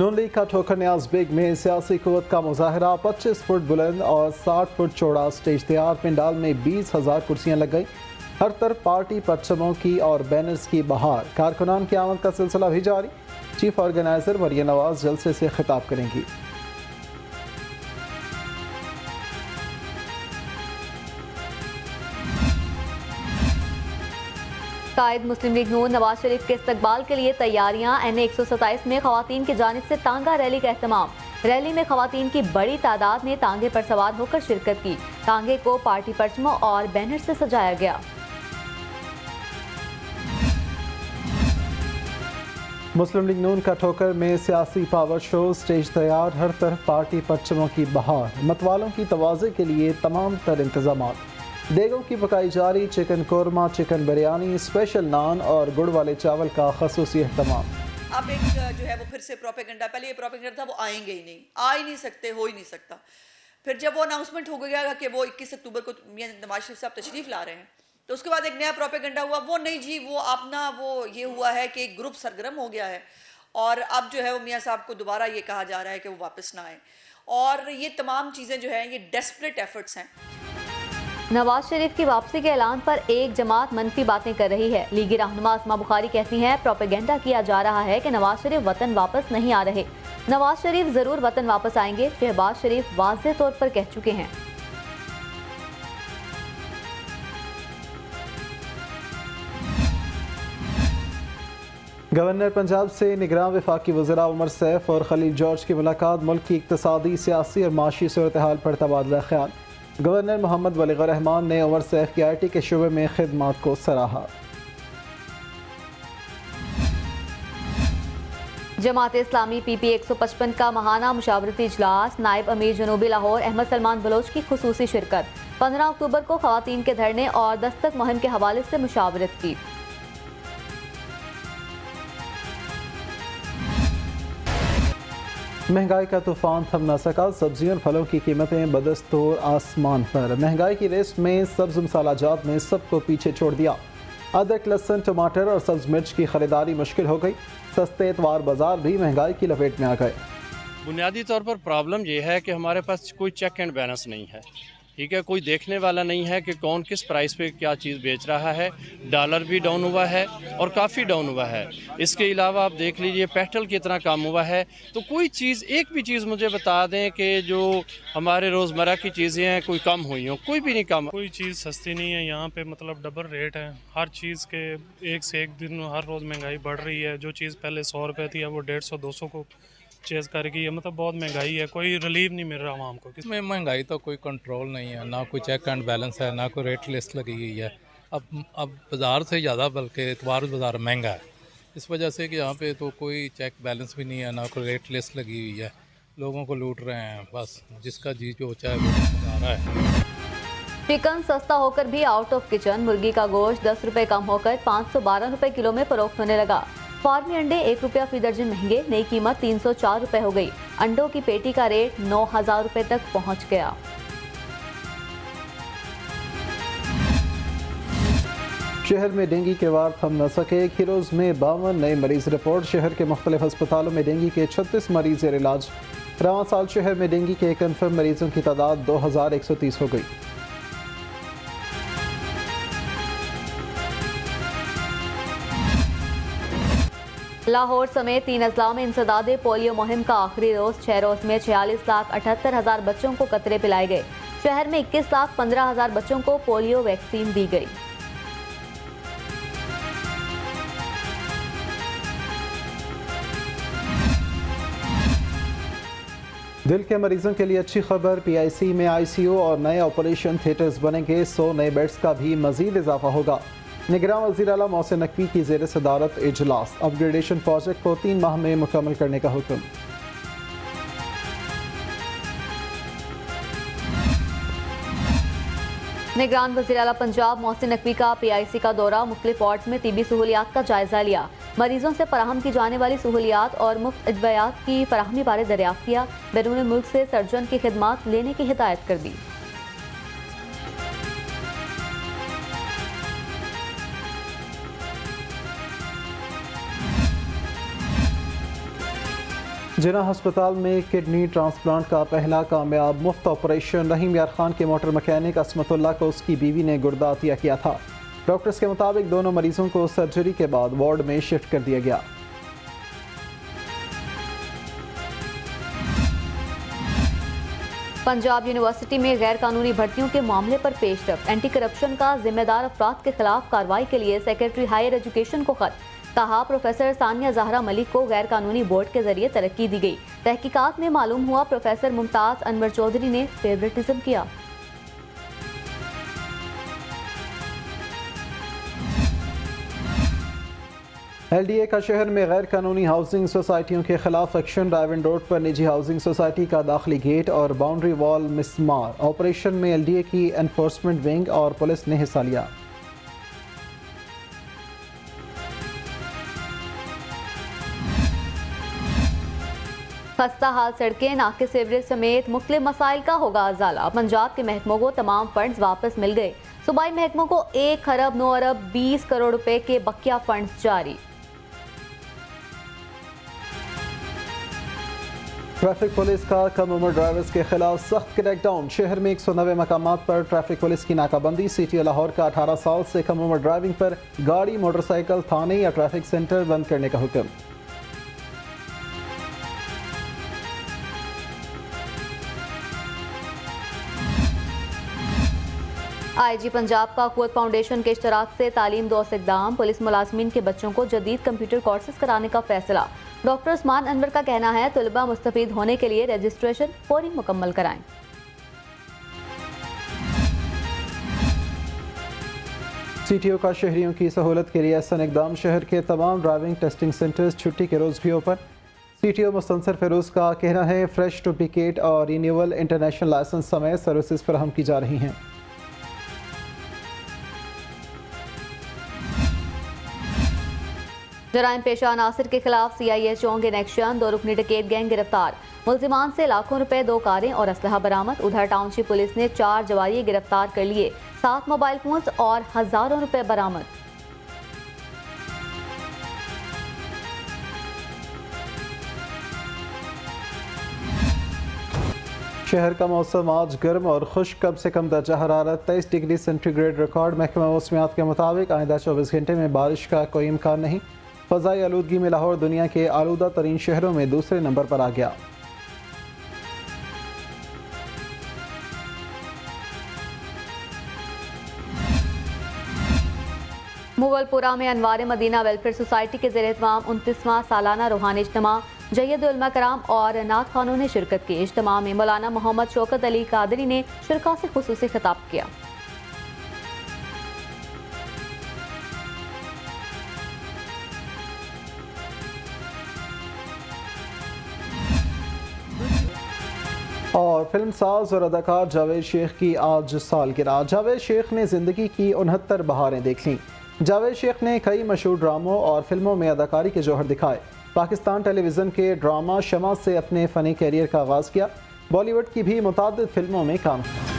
नून league का ठोकर न्याज bag में सियासी कुव्वत का मुजाहरा। 25 फुट बुलंद और 60 फुट चौड़ा स्टेज तैयार। पंडाल में 20,000 कुर्सियां लग गई। हर तरफ पार्टी परचमों की और बैनर्स की बहार। कारकुनान की आमद का सिलसिला भी जारी। चीफ ऑर्गेनाइजर मरियम नवाज जलसे से खिताब करेंगी। कायद मुस्लिम लीग नून नवाज शरीफ के इस्तकबाल के लिए तैयारियां। NA-127 में खवातीन की जानिब से तांगा रैली का एहतमाम। रैली में खवातीन की बड़ी तादाद ने तांगे पर सवार होकर शिरकत की। तांगे को पार्टी परचमों और बैनर से सजाया गया। मुस्लिम लीग नून का ठोकर में सियासी पावर शो। स्टेज तैयार। हर तरफ पार्टी परचमों की बहार। मतवालों की तवाज़े के लिए तमाम तर इंतजाम। देगों की पकाई जारी। Chicken korma, chicken biryani, special naan और गुड़ वाले चावल का खसूसी अहतमाम। अब एक जो है वो फिर से प्रोपेगेंडा, पहले ये प्रोपेगेंडा था वो आएंगे ही नहीं, आ ही नहीं सकते, हो ही नहीं सकता। फिर जब वो अनाउंसमेंट हो गया कि वो 21 अक्टूबर को मियां नवाज शरीफ साहब तशरीफ ला रहे हैं, तो उसके बाद एक नया प्रोपेगेंडा हुआ। वो नहीं जी, वो अपना वो ये हुआ है कि एक ग्रुप सरगर्म हो गया है और अब जो है वो मियां साहब को दोबारा ये कहा जा रहा है कि वो वापस ना आए। और ये तमाम चीज़ें जो हैं ये डेस्परेट एफर्ट्स हैं। नवाज शरीफ की वापसी के ऐलान पर एक जमात मनफी बातें कर रही है। लीगी रहनुमा अस्मा बुखारी कहती हैं प्रोपेगेंडा किया जा रहा है कि नवाज शरीफ वतन वापस नहीं आ रहे। नवाज शरीफ जरूर वतन वापस आएंगे। शहबाज शरीफ वाज़ेह तौर पर कह चुके हैं। गवर्नर पंजाब से निगरान वफाकी वज़रा उमर सैफ और खलील जॉर्ज की मुलाकात। मुल्क की इक़्तिसादी, सियासी और माशी सूरत हाल पर तबादला ख्याल। गवर्नर मोहम्मद वलीग़ुर रहमान ने उमर सैफ की IT के शुबे में खिदमात को सराहा। जमात इस्लामी PP 155 का महाना मुशावरती इजलास। नायब अमीर जनूबी लाहौर अहमद सलमान बलोच की खुसूसी शिरकत। 15 अक्टूबर को खवातीन के धरने और दस्तक मुहिम के हवाले से मुशावरत की। महंगाई का तूफान थम न सका। सब्जियों और फलों की कीमतें बदस्तूर आसमान पर। महंगाई की रेस में सब्ज मसालाजात ने सबको पीछे छोड़ दिया। अदरक, लहसुन, टमाटर और सब्ज मिर्च की खरीदारी मुश्किल हो गई। सस्ते एतवार बाजार भी महंगाई की लपेट में आ गए। बुनियादी तौर पर प्रॉब्लम यह है कि हमारे पास कोई चेक एंड बैलेंस नहीं है। ठीक है, कोई देखने वाला नहीं है कि कौन किस प्राइस पे क्या चीज़ बेच रहा है। डॉलर भी डाउन हुआ है और काफ़ी डाउन हुआ है। इसके अलावा आप देख लीजिए पेट्रोल कितना कम हुआ है। तो कोई चीज़, एक भी चीज़ मुझे बता दें कि जो हमारे रोज़मर्रा की चीज़ें हैं कोई कम हुई हो, कोई भी नहीं कम। कोई चीज़ सस्ती नहीं है यहाँ पे, मतलब डबल रेट है हर चीज़ के। एक से एक दिन हर रोज़ महंगाई बढ़ रही है। जो चीज़ पहले 100 रुपये थी अब वो 150-200 को चेज़ कर गई है। मतलब बहुत महंगाई है, कोई रिलीफ नहीं मिल रहा आवाम को। इसमें महंगाई तो कोई कंट्रोल नहीं है, ना कोई चेक एंड बैलेंस है, ना कोई रेट लिस्ट लगी गई है। अब बाज़ार से ज़्यादा बल्कि इतवार बाज़ार महंगा है, इस वजह से कि यहाँ पे तो कोई चेक बैलेंस भी नहीं है, ना कोई रेट लिस्ट लगी हुई है। लोगों को लूट रहे हैं, बस जिसका जी जो चाहे वो बता रहा है। चिकन सस्ता होकर भी आउट ऑफ किचन। मुर्गी का गोश्त 10 रुपये कम होकर 512 रुपये किलो में फरोख्त होने लगा। फार्मी अंडे 1 रुपया फी दर्जन महंगे। नई कीमत 304 रुपये हो गई। अंडों की पेटी का रेट 9,000 रुपये तक पहुंच गया। शहर में डेंगू के वार थम न सके। एक ही रोज में 52 नए मरीज रिपोर्ट। शहर के मुख्तलिफ अस्पतालों में डेंगू के 36 मरीज ज़ेर इलाज। रवां साल शहर में डेंगू के कन्फर्म मरीजों की तादाद 2130 हो गई। लाहौर समेत 3 अजला में इंसदाद पोलियो मुहिम का आखिरी रोज। 6 रोज में 46,78,000 बच्चों को कतरे पिलाए गए। शहर में 21,15,000 बच्चों को पोलियो वैक्सीन दी गई। दिल के मरीजों के लिए अच्छी खबर। PIC में ICU और नए ऑपरेशन थिएटर्स बनेंगे। 100 नए बेड्स का भी मजीद इजाफा होगा। निगरान वज़ीर आला मोहसिन नकवी की ज़ेर सदारत इजलास। अपग्रेडेशन प्रोजेक्ट को 3 माह में मुकम्मल करने का हुक्म। निगरान वज़ीर आला पंजाब मोहसिन नकवी का PIC का दौरा। मुख्तलिफ वार्ड्स में TB सहूलियात का जायजा लिया। मरीजों से फराहम की जाने वाली सहूलियात और मुफ्त अदवियात की फराहमी बारे दरियाफ्त किया। बैरून मुल्क से सर्जन की खिदमात लेने की हिदायत कर दी। जिना हस्पताल में किडनी ट्रांसप्लांट का पहला कामयाब मुफ्त ऑपरेशन। रहीम यार खान के मोटर मैकेनिक असमतुल्लाह को उसकी बीवी ने गुर्दा अतिया किया था। डॉक्टर्स के मुताबिक दोनों मरीजों को सर्जरी के बाद वार्ड में शिफ्ट कर दिया गया। पंजाब यूनिवर्सिटी में गैर कानूनी भर्तियों के मामले पर पेशरफ। एंटी करप्शन का जिम्मेदार अफराद के खिलाफ कार्रवाई के लिए सेक्रेटरी हायर एजुकेशन को खत। कहा प्रोफेसर सानिया जहरा मलिक को गैर कानूनी बोर्ड के जरिए तरक्की दी गई। तहकीकात में मालूम हुआ प्रोफेसर मुमताज अनवर चौधरी ने फेवरेटिज्म किया। LDA का शहर में गैर कानूनी हाउसिंग सोसाइटियों के खिलाफ एक्शन। रायवन रोड पर निजी हाउसिंग सोसाइटी का दाखिली गेट और बाउंड्री वॉल मिसमार। ऑपरेशन में LDA की एनफोर्समेंट विंग और पुलिस ने हिस्सा लिया। खस्ता हाल सड़कें, नाके सीवरेज समेत मुख्तलिफ मसाइल का होगा अजाला। पंजाब के महकमों को तमाम फंड्स वापस मिल गए। सूबाई महकमों को 1 खरब 9 अरब 20 करोड़ रुपए के बकिया फंड्स जारी। ट्रैफिक पुलिस का कम उम्र ड्राइवर्स के खिलाफ सख्त क्रैकडाउन। शहर में 190 मकामात पर ट्रैफिक पुलिस की नाकाबंदी। CTO लाहौर का 18 साल से कम उम्र ड्राइविंग पर गाड़ी, मोटरसाइकिल, थाने या ट्रैफिक सेंटर बंद करने का हुक्म। IG पंजाब का कुव्वत फाउंडेशन के इश्तराक से तालीम दोस्त इक़दाम। पुलिस मुलाजमीन के बच्चों को जदीद कंप्यूटर कोर्सेज कराने का फैसला। डॉक्टर उस्मान अनवर का कहना है तलबा मुस्तफीद होने के लिए रजिस्ट्रेशन फौरी मुकम्मल कराएं। CTO का शहरियों की सहूलत के लिए एहसन इक़दाम। शहर के तमाम ड्राइविंग टेस्टिंग सेंटर्स छुट्टी के रोज़ भी ओपन। CTO मुस्तनसर फिरोज का कहना है फ्रेश डुप्लीकेट और रिन्यूअल इंटरनेशनल लाइसेंस समेत सर्विसेज फराहम की जा रही हैं। जराइम पेशा अनासिर के खिलाफ CIA चौंग इन एक्शन। 2 रुकनी डकैत गैंग गिरफ्तार। मुल्जिमान से लाखों रुपए, 2 कारें और असलहा बरामद। उधर टाउनशिप पुलिस ने 4 जवारी गिरफ्तार कर लिए। 7 मोबाइल फोन्स और हजारों रुपए बरामद। शहर का मौसम आज गर्म और खुश्क। कम से कम दर्जा हरारत 23 डिग्री सेंटीग्रेड रिकॉर्ड। महकमा मौसमियात के मुताबिक आइंदा 24 घंटे में बारिश का कोई इम्कान नहीं। फ़ज़ाई आलूदगी में लाहौर दुनिया के आलूदा तरीन शहरों में दूसरे नंबर पर आ गया। मुगलपुरा में अनवार मदीना वेलफेयर सोसाइटी के ज़ेर-ए-एहतमाम 29वां सालाना रूहानी इज्तिमा। जय्यद उलमा कराम और नात खानों ने शिरकत की। इज्तिमा में मौलाना मोहम्मद शौकत अली कादरी ने शुरका से खुसूसी खिताब किया। और फिल्म साज और अदाकार जावेद शेख की आज सालगिरह। जावेद शेख ने ज़िंदगी की 69 बहारें देख लीं। जावेद शेख ने कई मशहूर ड्रामों और फिल्मों में अदाकारी के जौहर दिखाए। पाकिस्तान टेलीविज़न के ड्रामा शमा से अपने फ़नी कैरियर का आगाज़ किया। बॉलीवुड की भी मुतादिद फिल्मों में काम किया।